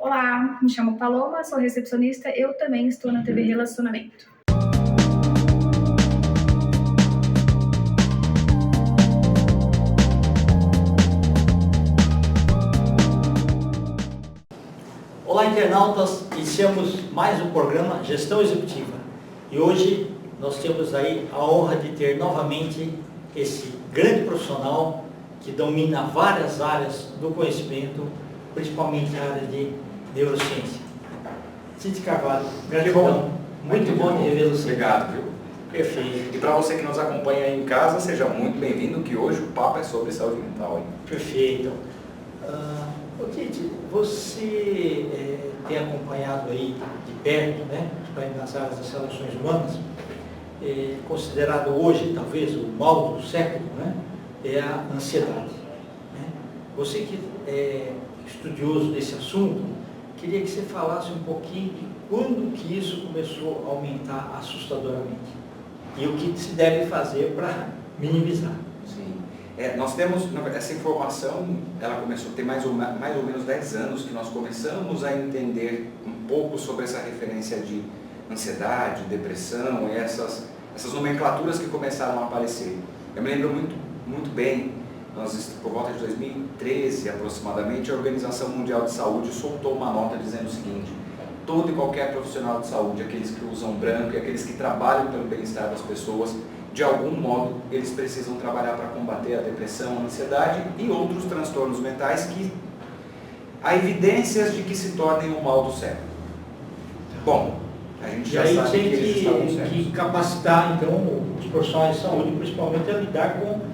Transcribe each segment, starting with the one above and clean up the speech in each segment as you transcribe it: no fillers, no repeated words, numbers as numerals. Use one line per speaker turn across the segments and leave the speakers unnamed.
Olá, me chamo Paloma, sou recepcionista, eu também estou na TV Relacionamento.
Olá, internautas, iniciamos mais um programa Gestão Executiva e hoje nós temos aí a honra de ter novamente esse grande profissional que domina várias áreas do conhecimento, principalmente a área de neurociência. Cid Carvalho, gratidão, muito bom de rever você.
Obrigado, viu?
Perfeito.
E para você que nos acompanha aí em casa, seja muito bem-vindo, que hoje o papo é sobre saúde mental. Hein?
Perfeito. Cid, você tem acompanhado aí de perto, né, nas áreas das relações humanas, considerado hoje, talvez, o mal do século, né, é a ansiedade. Né? Você que é estudioso desse assunto, queria que você falasse um pouquinho de quando que isso começou a aumentar assustadoramente e o que se deve fazer para minimizar.
Sim. Nós temos, essa informação, ela começou a ter mais ou menos 10 anos que nós começamos a entender um pouco sobre essa referência de ansiedade, depressão e essas nomenclaturas que começaram a aparecer. Eu me lembro muito bem, por volta de 2013 aproximadamente, a Organização Mundial de Saúde soltou uma nota dizendo o seguinte: todo e qualquer profissional de saúde, aqueles que usam branco e aqueles que trabalham pelo bem-estar das pessoas, de algum modo, eles precisam trabalhar para combater a depressão, a ansiedade e outros transtornos mentais que há evidências de que se tornem o mal do século. Bom, a gente já sabe que eles estavam certos.
Que capacitar, então, os profissionais de saúde, principalmente, a lidar com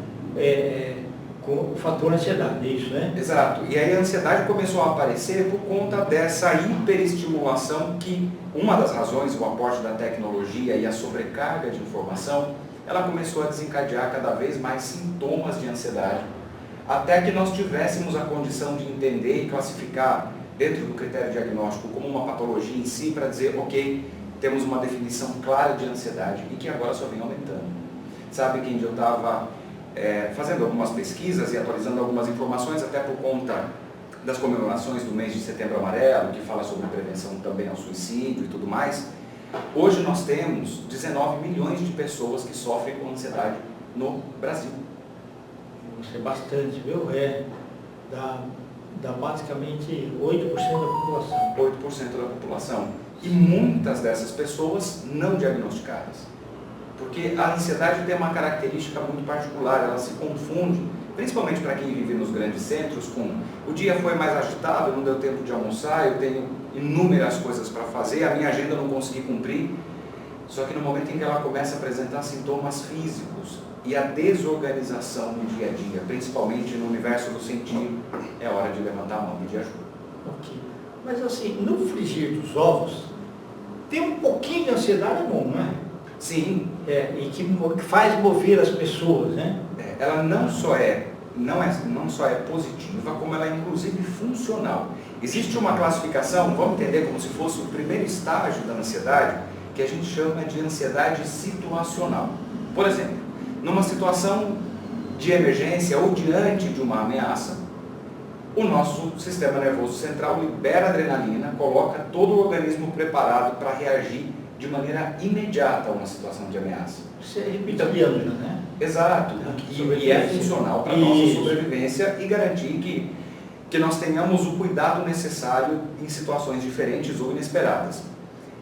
o fator ansiedade, é isso, né?
Exato. E aí a ansiedade começou a aparecer por conta dessa hiperestimulação que, uma das razões, o aporte da tecnologia e a sobrecarga de informação, ela começou a desencadear cada vez mais sintomas de ansiedade, até que nós tivéssemos a condição de entender e classificar dentro do critério diagnóstico como uma patologia em si, para dizer, ok, temos uma definição clara de ansiedade e que agora só vem aumentando. Sabe que eu estava fazendo algumas pesquisas e atualizando algumas informações, até por conta das comemorações do mês de Setembro Amarelo, que fala sobre prevenção também ao suicídio e tudo mais. Hoje nós temos 19 milhões de pessoas que sofrem com ansiedade no Brasil.
Isso é bastante, viu? Dá basicamente 8% da população.
8% da população. E muitas dessas pessoas não diagnosticadas. Porque a ansiedade tem uma característica muito particular, ela se confunde, principalmente para quem vive nos grandes centros, com o dia foi mais agitado, não deu tempo de almoçar, eu tenho inúmeras coisas para fazer, a minha agenda eu não consegui cumprir. Só que no momento em que ela começa a apresentar sintomas físicos e a desorganização no dia a dia, principalmente no universo do sentir, é hora de levantar a mão e pedir ajuda.
Ok. Mas assim, no frigir dos ovos, tem um pouquinho de ansiedade bom, não é?
Sim.
E que faz mover as pessoas, né?
Ela não só é positiva, como ela é inclusive funcional. Existe uma classificação, vamos entender como se fosse o primeiro estágio da ansiedade, que a gente chama de ansiedade situacional. Por exemplo, numa situação de emergência ou diante de uma ameaça, o nosso sistema nervoso central libera adrenalina, coloca todo o organismo preparado para reagir de maneira imediata a uma situação de ameaça.
Você é reptiliano, né?
Exato. E é funcional para a nossa sobrevivência e garantir que nós tenhamos o cuidado necessário em situações diferentes ou inesperadas.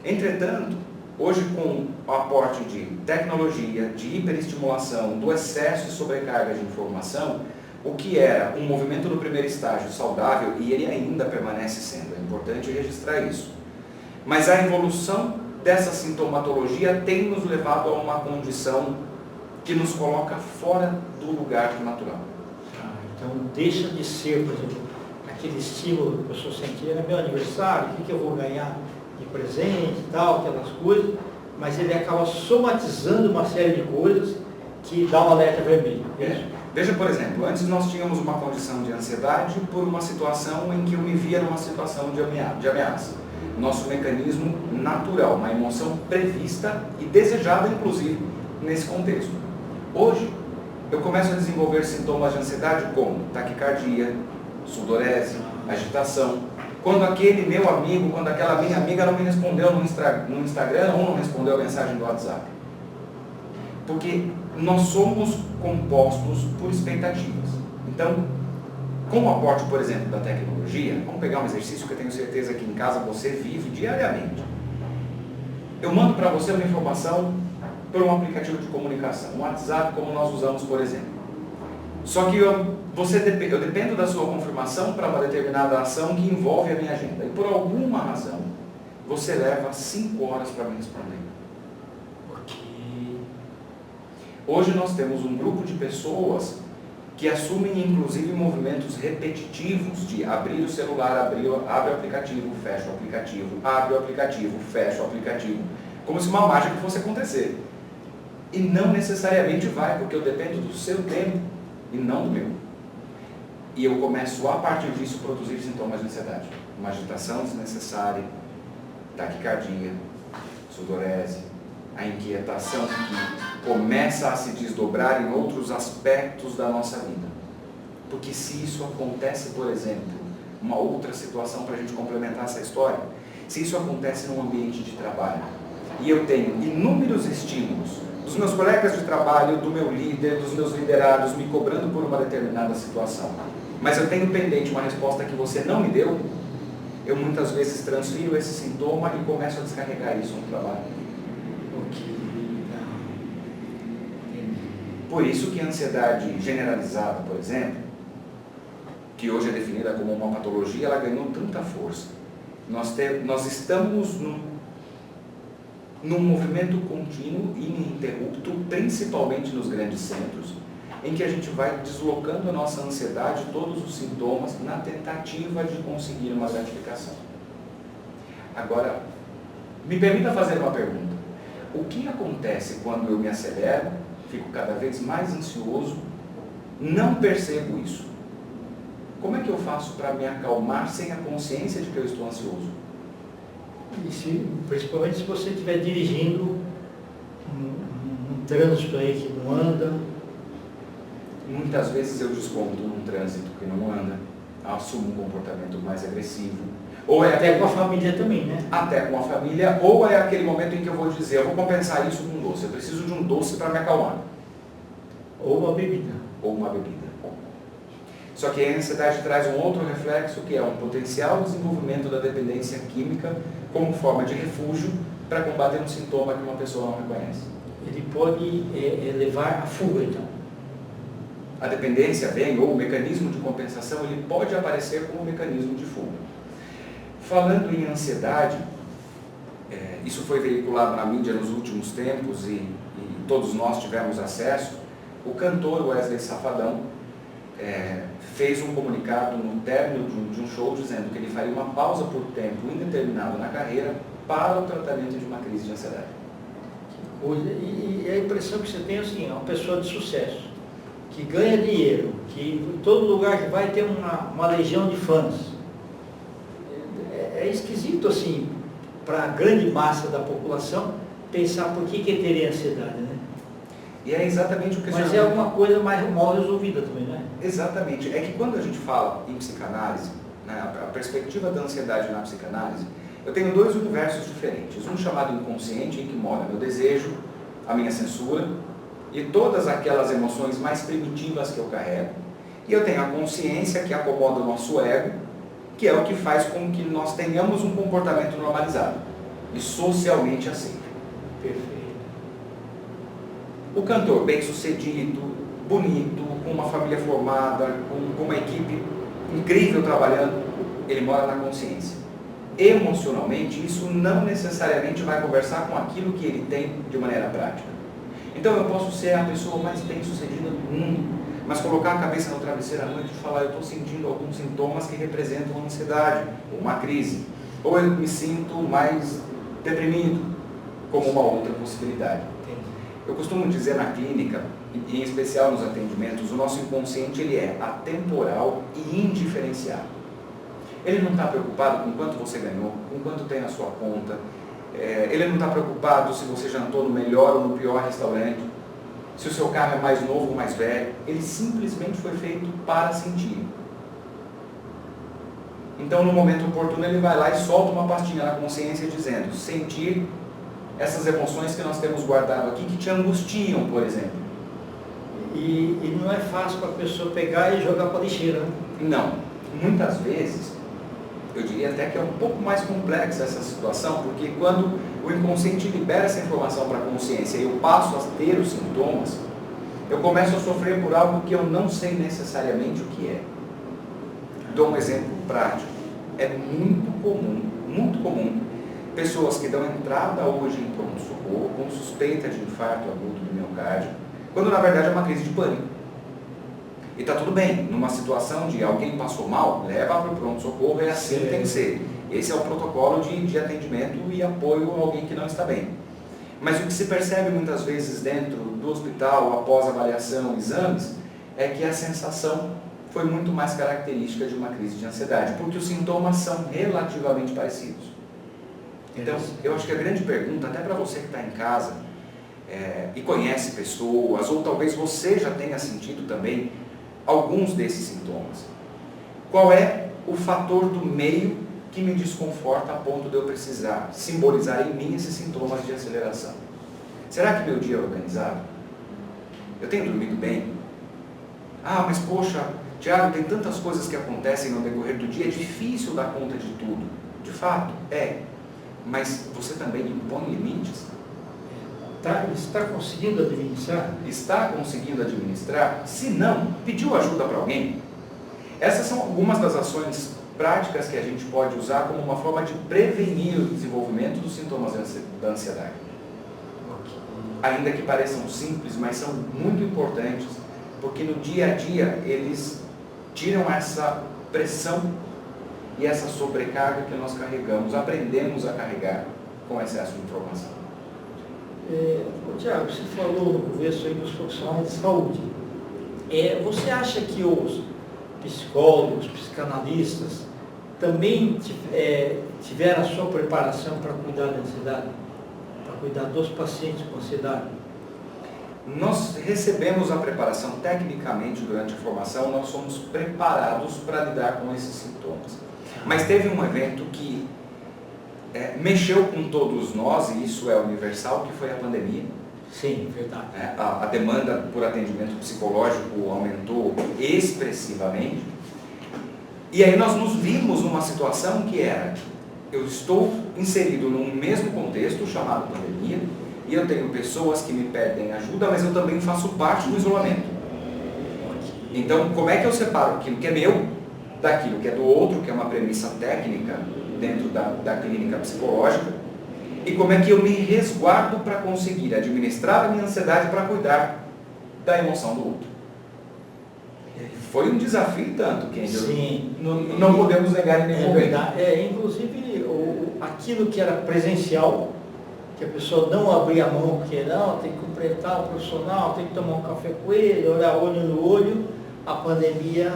Entretanto, hoje com o aporte de tecnologia, de hiperestimulação, do excesso e sobrecarga de informação, o que era um movimento no primeiro estágio saudável, e ele ainda permanece sendo, é importante registrar isso. Mas a evolução dessa sintomatologia tem nos levado a uma condição que nos coloca fora do lugar natural.
Então deixa de ser, por exemplo, aquele estímulo que a pessoa sentia, é meu aniversário, o que eu vou ganhar de presente e tal, aquelas coisas, mas ele acaba somatizando uma série de coisas que dá um alerta vermelho.
Veja, por exemplo, antes nós tínhamos uma condição de ansiedade por uma situação em que eu me via numa situação de ameaça. Nosso mecanismo natural, uma emoção prevista e desejada, inclusive, nesse contexto. Hoje, eu começo a desenvolver sintomas de ansiedade como taquicardia, sudorese, agitação, Quando aquele meu amigo, quando aquela minha amiga não me respondeu no Instagram ou não respondeu a mensagem do WhatsApp. Porque nós somos compostos por expectativas. Então, com o aporte, por exemplo, da tecnologia, vamos pegar um exercício que eu tenho certeza que em casa você vive diariamente. Eu mando para você uma informação por um aplicativo de comunicação, um WhatsApp, como nós usamos, por exemplo. Só que eu dependo da sua confirmação para uma determinada ação que envolve a minha agenda. E por alguma razão, você leva 5 horas para me responder.
Ok.
Hoje nós temos um grupo de pessoas que assumem inclusive movimentos repetitivos de abrir o celular, abre o aplicativo, fecha o aplicativo, abre o aplicativo, fecha o aplicativo, como se uma mágica fosse acontecer. E não necessariamente vai, porque eu dependo do seu tempo e não do meu. E eu começo a partir disso a produzir sintomas de ansiedade. Uma agitação desnecessária, taquicardia, sudorese, a inquietação que começa a se desdobrar em outros aspectos da nossa vida. Porque se isso acontece, por exemplo, uma outra situação para a gente complementar essa história, se isso acontece num ambiente de trabalho, e eu tenho inúmeros estímulos dos meus colegas de trabalho, do meu líder, dos meus liderados, me cobrando por uma determinada situação, mas eu tenho pendente uma resposta que você não me deu, eu muitas vezes transfiro esse sintoma e começo a descarregar isso no trabalho. Por isso que a ansiedade generalizada, por exemplo, que hoje é definida como uma patologia, ela ganhou tanta força. Nós estamos num movimento contínuo e ininterrupto, principalmente nos grandes centros, em que a gente vai deslocando a nossa ansiedade, todos os sintomas, na tentativa de conseguir uma gratificação. Agora, me permita fazer uma pergunta. O que acontece quando eu me acelero, fico cada vez mais ansioso, não percebo isso? Como é que eu faço para me acalmar sem a consciência de que eu estou ansioso?
Principalmente se você estiver dirigindo um trânsito aí que não anda.
Muitas vezes eu desconto num trânsito que não anda, assumo um comportamento mais agressivo. Ou é
até com a família também, né?
Até com a família, ou é aquele momento em que eu vou dizer, eu vou compensar isso com um doce, eu preciso de um doce para me acalmar.
Ou uma bebida.
Ou uma bebida. Só que a ansiedade traz um outro reflexo, que é um potencial desenvolvimento da dependência química como forma de refúgio para combater um sintoma que uma pessoa não reconhece.
Ele pode levar à fuga, então.
A dependência vem, ou o mecanismo de compensação, ele pode aparecer como um mecanismo de fuga. Falando em ansiedade, isso foi veiculado na mídia nos últimos tempos e todos nós tivemos acesso. O cantor Wesley Safadão fez um comunicado no término de um show dizendo que ele faria uma pausa por tempo indeterminado na carreira para o tratamento de uma crise de ansiedade.
Que coisa. E a impressão que você tem é assim, é uma pessoa de sucesso, que ganha dinheiro, que em todo lugar que vai ter uma legião de fãs. É esquisito assim, para a grande massa da população, pensar por que teria ansiedade, né?
E é exatamente o que
Mas é alguma coisa mais mal resolvida também, né?
Exatamente. É que quando a gente fala em psicanálise, né, a perspectiva da ansiedade na psicanálise, eu tenho 2 universos diferentes. Um chamado inconsciente, em que mora meu desejo, a minha censura e todas aquelas emoções mais primitivas que eu carrego. E eu tenho a consciência, que acomoda o nosso ego, que é o que faz com que nós tenhamos um comportamento normalizado e socialmente aceito.
Perfeito.
O cantor bem-sucedido, bonito, com uma família formada, com uma equipe incrível trabalhando, ele mora na consciência. Emocionalmente, isso não necessariamente vai conversar com aquilo que ele tem de maneira prática. Então eu posso ser a pessoa mais bem-sucedida do mundo, mas colocar a cabeça no travesseiro à noite e falar, eu estou sentindo alguns sintomas que representam uma ansiedade, uma crise, ou eu me sinto mais deprimido, como uma outra possibilidade. Eu costumo dizer na clínica, em especial nos atendimentos, o nosso inconsciente ele é atemporal e indiferenciado. Ele não está preocupado com quanto você ganhou, com quanto tem na sua conta, ele não está preocupado se você jantou no melhor ou no pior restaurante, se o seu carro é mais novo ou mais velho, ele simplesmente foi feito para sentir. Então, no momento oportuno, ele vai lá e solta uma pastinha na consciência dizendo: sentir essas emoções que nós temos guardado aqui, que te angustiam, por exemplo.
E não é fácil para a pessoa pegar e jogar para a lixeira, né?
Não. Muitas vezes, eu diria até que é um pouco mais complexa essa situação, porque quando o inconsciente libera essa informação para a consciência e eu passo a ter os sintomas, eu começo a sofrer por algo que eu não sei necessariamente o que é. Dou um exemplo prático. É muito comum, pessoas que dão entrada hoje em pronto-socorro com suspeita de infarto agudo do miocárdio, quando na verdade é uma crise de pânico. E está tudo bem, numa situação de alguém passou mal, leva para o pronto-socorro, é assim que tem que ser. Esse é o protocolo de atendimento e apoio a alguém que não está bem. Mas o que se percebe muitas vezes dentro do hospital, após avaliação, exames, é que a sensação foi muito mais característica de uma crise de ansiedade, porque os sintomas são relativamente parecidos. Então, eu acho que a grande pergunta, até para você que está em casa e conhece pessoas, ou talvez você já tenha sentido também alguns desses sintomas, qual é o fator do meio que me desconforta a ponto de eu precisar simbolizar em mim esses sintomas de aceleração? Será que meu dia é organizado? Eu tenho dormido bem? Ah, mas poxa, Tiago, tem tantas coisas que acontecem no decorrer do dia, é difícil dar conta de tudo. De fato, é. Mas você também impõe limites?
Está conseguindo administrar?
Está conseguindo administrar? Se não, pediu ajuda para alguém? Essas são algumas das ações práticas que a gente pode usar como uma forma de prevenir o desenvolvimento dos sintomas da ansiedade. Ainda que pareçam simples, mas são muito importantes, porque no dia a dia eles tiram essa pressão e essa sobrecarga que nós carregamos, aprendemos a carregar com excesso de informação.
Tiago, você falou no começo aí dos profissionais de saúde. Você acha que os psicólogos, psicanalistas, também tiveram a sua preparação para cuidar da ansiedade? Para cuidar dos pacientes com ansiedade?
Nós recebemos a preparação tecnicamente durante a formação, nós somos preparados para lidar com esses sintomas. Mas teve um evento que mexeu com todos nós, e isso é universal, que foi a pandemia.
Sim, verdade.
A demanda por atendimento psicológico aumentou expressivamente. E aí nós nos vimos numa situação que era: eu estou inserido num mesmo contexto chamado pandemia, e eu tenho pessoas que me pedem ajuda, mas eu também faço parte do isolamento. Então, como é que eu separo aquilo que é meu daquilo que é do outro, que é uma premissa técnica dentro da clínica psicológica, e como é que eu me resguardo para conseguir administrar a minha ansiedade para cuidar da emoção do outro? Foi um desafio tanto, que
Sim.
Não podemos negar em nenhum momento.
Inclusive, aquilo que era presencial, que a pessoa não abria a mão, porque não, tem que cumprimentar o profissional, tem que tomar um café com ele, olhar olho no olho, a pandemia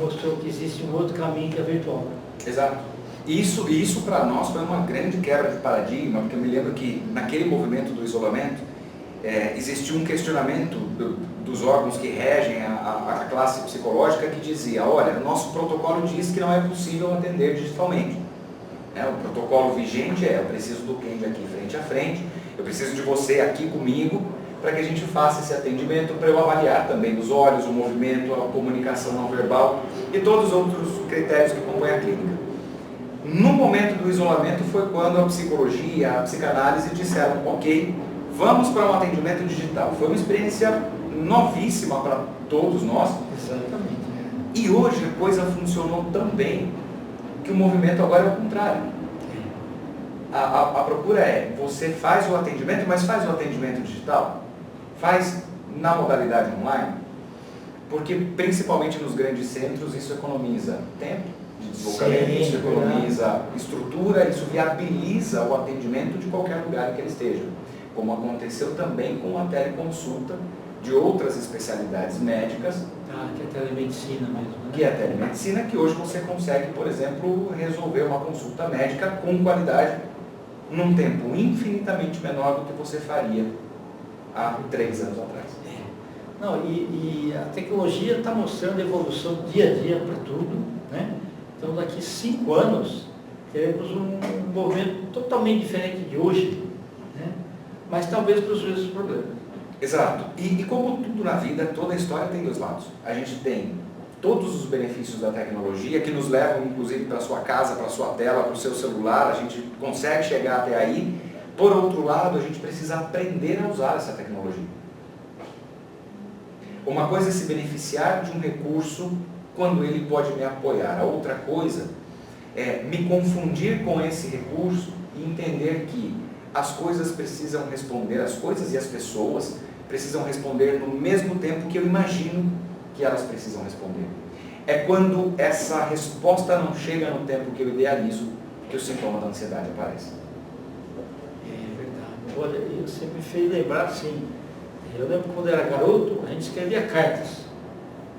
mostrou que existe um outro caminho que é virtual.
Exato. Isso para nós foi uma grande quebra de paradigma, porque eu me lembro que naquele movimento do isolamento, existia um questionamento dos órgãos que regem a classe psicológica que dizia: olha, o nosso protocolo diz que não é possível atender digitalmente. O protocolo vigente eu preciso do Kendi aqui frente a frente, eu preciso de você aqui comigo, para que a gente faça esse atendimento, para eu avaliar também os olhos, o movimento, a comunicação não verbal e todos os outros critérios que compõem a clínica. No momento do isolamento foi quando a psicologia, a psicanálise disseram: ok, vamos para um atendimento digital. Foi uma experiência novíssima para todos nós.
Exatamente.
E hoje a coisa funcionou tão bem que o movimento agora é o contrário. A procura você faz o atendimento, mas faz o atendimento digital? Faz na modalidade online? Porque principalmente nos grandes centros isso economiza tempo de deslocamento, isso economiza estrutura, isso viabiliza o atendimento de qualquer lugar em que ele esteja. Como aconteceu também com a teleconsulta de outras especialidades médicas.
Que é telemedicina mesmo, né?
Que é a telemedicina, que hoje você consegue, por exemplo, resolver uma consulta médica com qualidade num tempo infinitamente menor do que você faria há 3 anos atrás.
Não, e a tecnologia está mostrando evolução dia a dia para tudo, né? Então, daqui 5 anos, teremos um movimento totalmente diferente de hoje, né? Mas talvez para os mesmos problemas.
Exato. E como tudo na vida, toda a história tem dois lados. A gente tem todos os benefícios da tecnologia que nos levam, inclusive, para a sua casa, para a sua tela, para o seu celular, a gente consegue chegar até aí. Por outro lado, a gente precisa aprender a usar essa tecnologia. Uma coisa é se beneficiar de um recurso quando ele pode me apoiar. A outra coisa é me confundir com esse recurso e entender que as coisas precisam responder, as coisas e as pessoas precisam responder no mesmo tempo que eu imagino que elas precisam responder. É quando essa resposta não chega no tempo que eu idealizo que o sintoma da ansiedade aparece.
É verdade. Olha, você me fez lembrar assim, eu lembro quando era garoto, a gente escrevia cartas.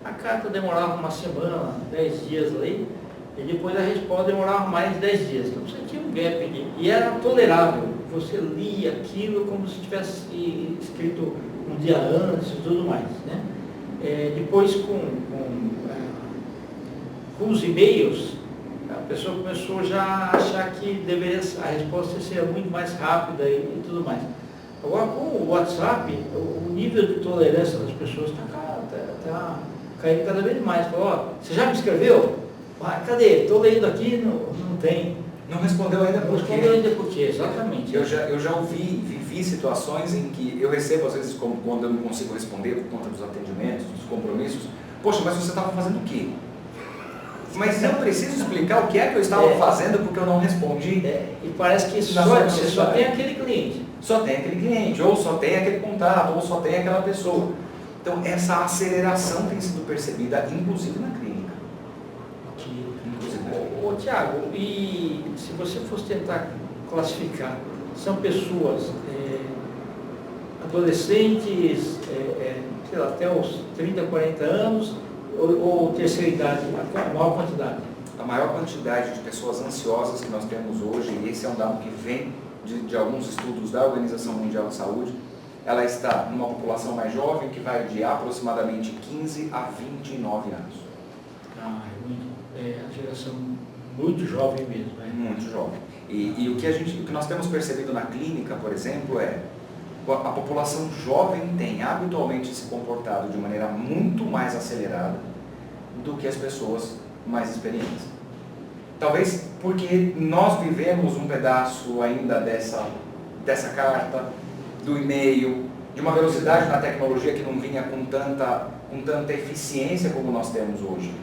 A carta demorava uma semana, 10 dias aí, e depois a resposta demorava mais 10 dias. Então você tinha um gap ali, e era tolerável. Você lia aquilo como se tivesse escrito um dia antes e tudo mais, né? Depois com os e-mails, a pessoa começou já a achar que a resposta seria muito mais rápida e tudo mais. Agora, com o WhatsApp, o nível de tolerância das pessoas está caindo cada vez mais. Fala, você já me escreveu? Ah, cadê? Estou lendo aqui, não tem.
Não respondeu ainda por quê?
Não respondeu ainda por quê, exatamente.
Eu já vivi situações em que eu recebo, às vezes, quando eu não consigo responder por conta dos atendimentos, dos compromissos. Poxa, mas você estava fazendo o quê? Mas eu preciso explicar o que é que eu estava fazendo porque eu não respondi.
E parece que você só tem aquele cliente.
Só tem aquele cliente, ou só tem aquele contato, ou só tem aquela pessoa. Então, essa aceleração tem sido percebida, inclusive na clínica.
Ô Tiago, e se você fosse tentar classificar, são pessoas adolescentes, sei lá, até os 30, 40 anos, ou terceira idade, a maior quantidade?
A maior quantidade de pessoas ansiosas que nós temos hoje, e esse é um dado que vem de alguns estudos da Organização Mundial de Saúde, ela está numa população mais jovem que vai de aproximadamente 15 a 29 anos.
É a geração muito jovem mesmo. Né?
Muito jovem. E o que nós temos percebido na clínica, por exemplo, é a população jovem tem habitualmente se comportado de maneira muito mais acelerada do que as pessoas mais experientes. Talvez porque nós vivemos um pedaço ainda dessa carta, do e-mail, de uma velocidade na tecnologia que não vinha com tanta eficiência como nós temos hoje.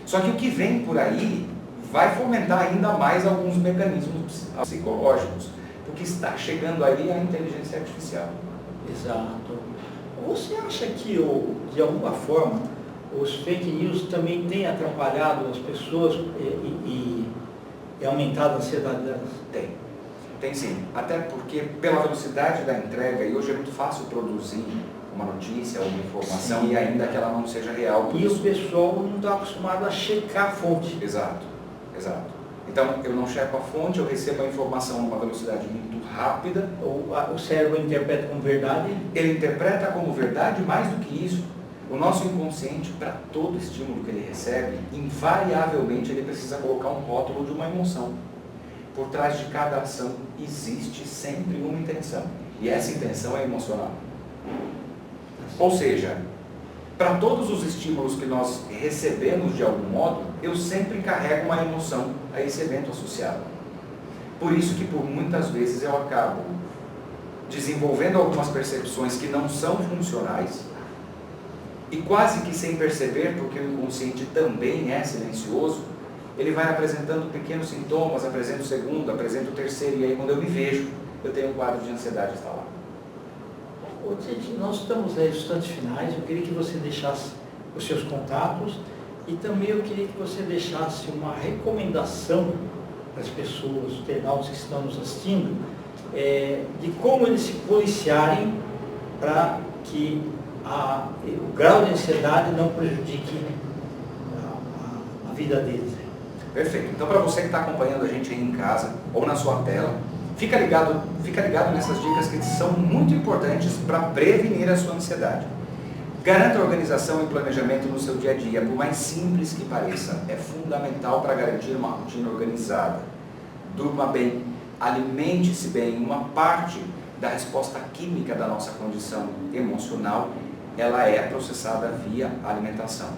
Só que o que vem por aí vai fomentar ainda mais alguns mecanismos psicológicos, porque está chegando aí a inteligência artificial.
Exato. Você acha que, de alguma forma, os fake news também têm atrapalhado as pessoas e aumentado a ansiedade delas?
Tem sim. Até porque, pela velocidade da entrega, e hoje é muito fácil produzir uma notícia ou uma informação, sim, e ainda que ela não seja real.
E o pessoal não está acostumado a checar a fonte.
Exato. Então, eu não checo a fonte, eu recebo a informação numa velocidade muito rápida.
O cérebro interpreta como verdade?
Ele interpreta como verdade mais do que isso. O nosso inconsciente, para todo estímulo que ele recebe, invariavelmente ele precisa colocar um rótulo de uma emoção. Por trás de cada ação existe sempre uma intenção. E essa intenção é emocional. Ou seja, para todos os estímulos que nós recebemos de algum modo, eu sempre carrego uma emoção a esse evento associado. Por isso que por muitas vezes eu acabo desenvolvendo algumas percepções que não são funcionais e quase que sem perceber, porque o inconsciente também é silencioso, ele vai apresentando pequenos sintomas, apresenta o segundo, apresenta o terceiro, e aí quando eu me vejo, eu tenho um quadro de ansiedade instalado.
Ô, Tite, nós estamos nos instantes finais, eu queria que você deixasse os seus contatos e também eu queria que você deixasse uma recomendação para as pessoas, os internautas que estão nos assistindo, de como eles se policiarem para que o grau de ansiedade não prejudique a vida deles.
Perfeito. Então, para você que está acompanhando a gente aí em casa ou na sua tela, fica ligado nessas dicas que são muito importantes para prevenir a sua ansiedade. Garanta organização e planejamento no seu dia a dia, por mais simples que pareça. É fundamental para garantir uma rotina organizada. Durma bem, alimente-se bem. Uma parte da resposta química da nossa condição emocional, ela é processada via alimentação.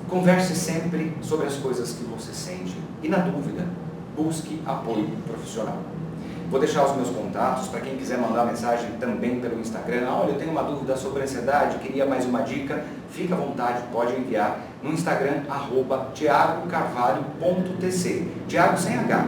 Converse sempre sobre as coisas que você sente e, na dúvida, busque apoio profissional. Vou deixar os meus contatos para quem quiser mandar mensagem também pelo Instagram. Olha, eu tenho uma dúvida sobre ansiedade, queria mais uma dica. Fica à vontade, pode enviar no Instagram, @tiagocarvalho.tc. Tiago sem H,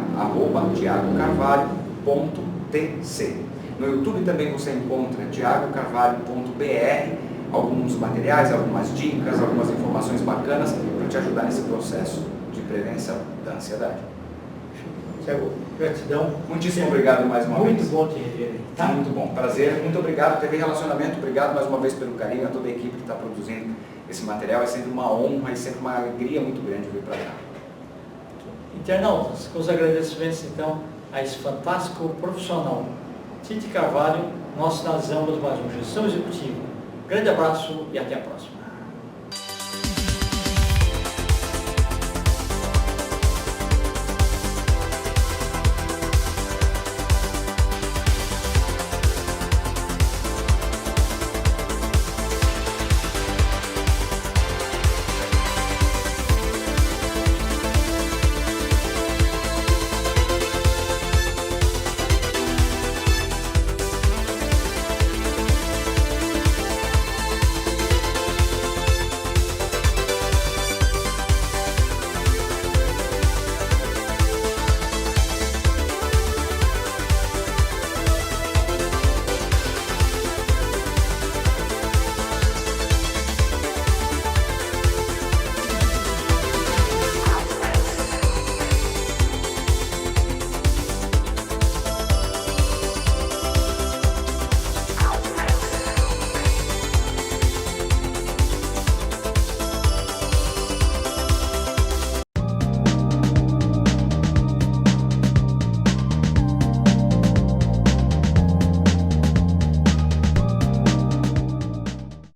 @tiagocarvalho.tc. No YouTube também você encontra tiagocarvalho.br, alguns materiais, algumas dicas, algumas informações bacanas para te ajudar nesse processo de prevenção da ansiedade.
Tiago, gratidão.
Muitíssimo obrigado mais uma vez.
Muito bom te rever.
Tá? Muito bom, prazer, muito obrigado. TV Relacionamento, obrigado mais uma vez pelo carinho, a toda a equipe que está produzindo esse material. É sempre uma honra e sempre uma alegria muito grande vir para cá.
Internautas, com os agradecimentos então a esse fantástico profissional, Tite Carvalho, nós finalizamos mais uma Gestão Executiva. Grande abraço e até a próxima.